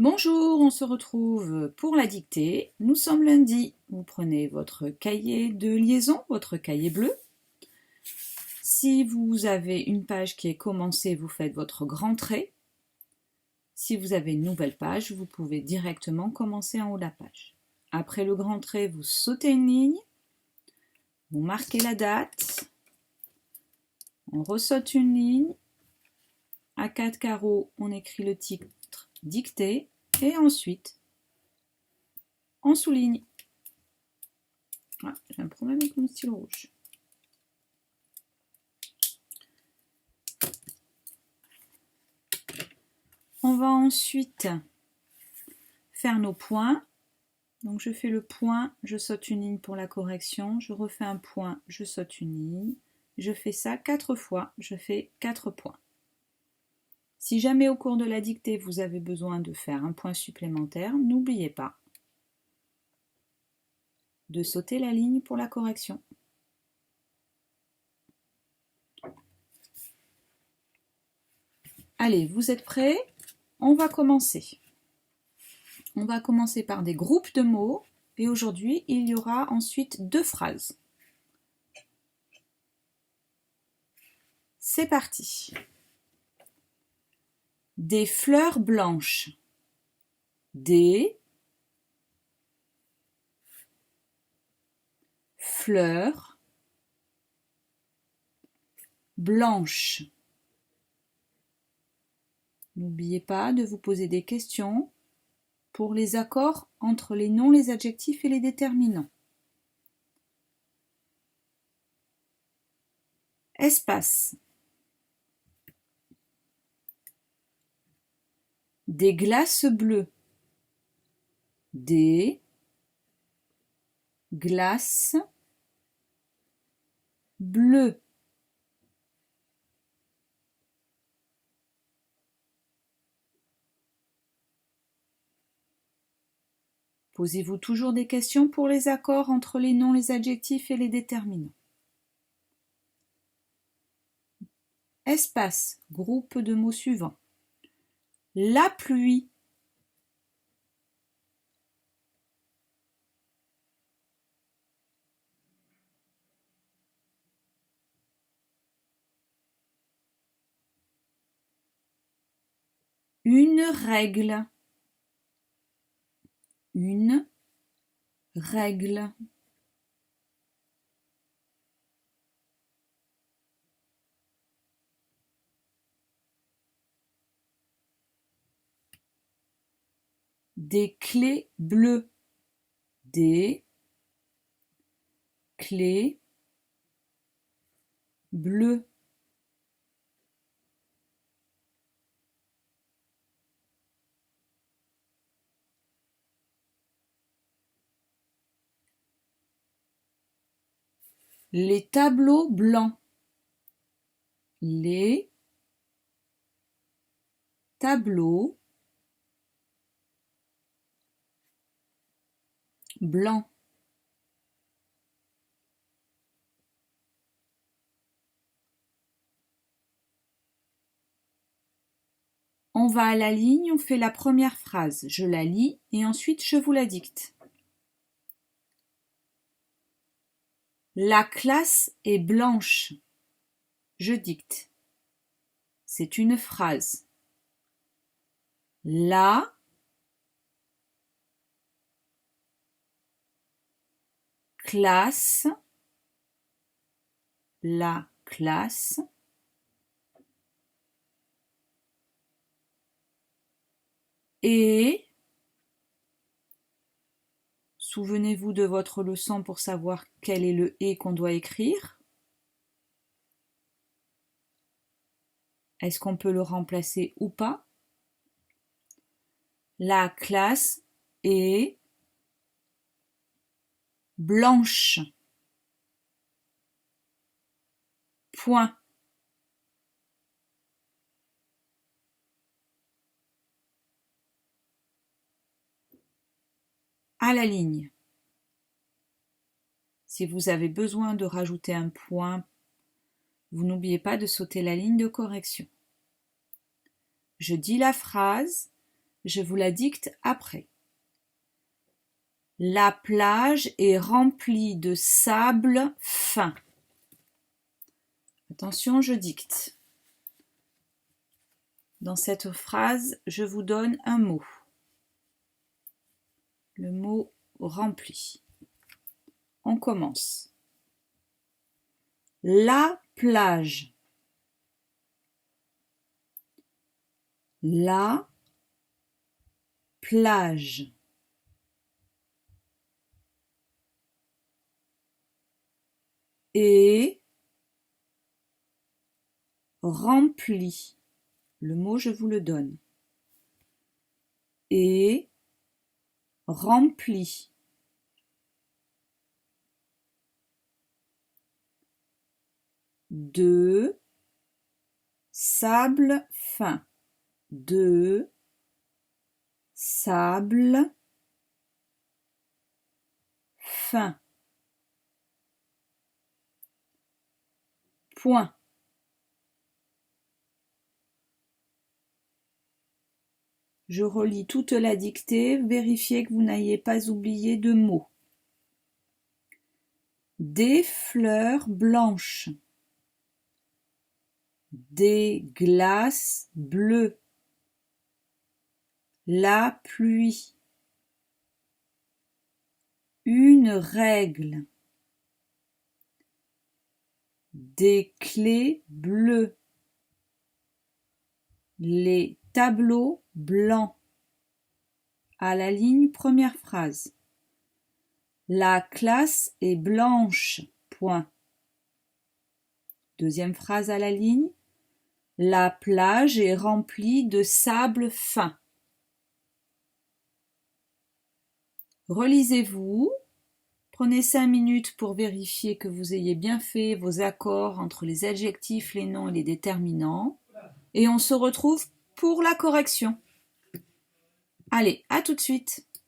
Bonjour, on se retrouve pour la dictée. Nous sommes lundi. Vous prenez votre cahier de liaison, votre cahier bleu. Si vous avez une page qui est commencée, vous faites votre grand trait. Si vous avez une nouvelle page, vous pouvez directement commencer en haut de la page. Après le grand trait, vous sautez une ligne. Vous marquez la date. On ressaute une ligne. À 4 carreaux, on écrit le titre dictée. Et ensuite, on souligne. Ah, j'ai un problème avec mon stylo rouge. On va ensuite faire nos points. Donc je fais le point, je saute une ligne pour la correction, je refais un point, je saute une ligne. Je fais ça 4 fois, je fais 4 points. Si jamais au cours de la dictée vous avez besoin de faire un point supplémentaire, n'oubliez pas de sauter la ligne pour la correction. Allez, vous êtes prêts? On va commencer. On va commencer par des groupes de mots et aujourd'hui, il y aura ensuite 2 phrases. C'est parti. Des fleurs blanches. Des fleurs blanches. N'oubliez pas de vous poser des questions pour les accords entre les noms, les adjectifs et les déterminants. Espace. Des glaces bleues. Des glaces bleues. Posez-vous toujours des questions pour les accords entre les noms, les adjectifs et les déterminants. Espace, groupe de mots suivants. La pluie. Une règle. Une règle. Des clés bleues. Des clés bleues. Les tableaux blancs. Les tableaux blancs. On va à la ligne, on fait la première phrase. Je la lis et ensuite je vous la dicte. La classe est blanche. Je dicte. C'est une phrase. La classe, la classe est, souvenez-vous de votre leçon pour savoir quel est le « et » qu'on doit écrire. Est-ce qu'on peut le remplacer ou pas? La classe est blanche. Point. À la ligne. Si vous avez besoin de rajouter un point, vous n'oubliez pas de sauter la ligne de correction. Je dis la phrase, Je vous la dicte après. La plage est remplie de sable fin. Attention, je dicte. Dans cette phrase, je vous donne un mot. Le mot rempli. On commence. La plage. La plage. Est remplie. Le mot, je vous le donne. Est rempli. De sable fin. De sable fin. Point. Je relis toute la dictée, vérifiez que vous n'ayez pas oublié de mots. Des fleurs blanches. Des glaces bleues. La pluie. Une règle. Des clés bleues. Les tableaux blancs. À la ligne, première phrase. La classe est blanche. Point. Deuxième phrase à la ligne. La plage est remplie de sable fin. Relisez-vous. Prenez 5 minutes pour vérifier que vous ayez bien fait vos accords entre les adjectifs, les noms et les déterminants. Et on se retrouve pour la correction. Allez, à tout de suite.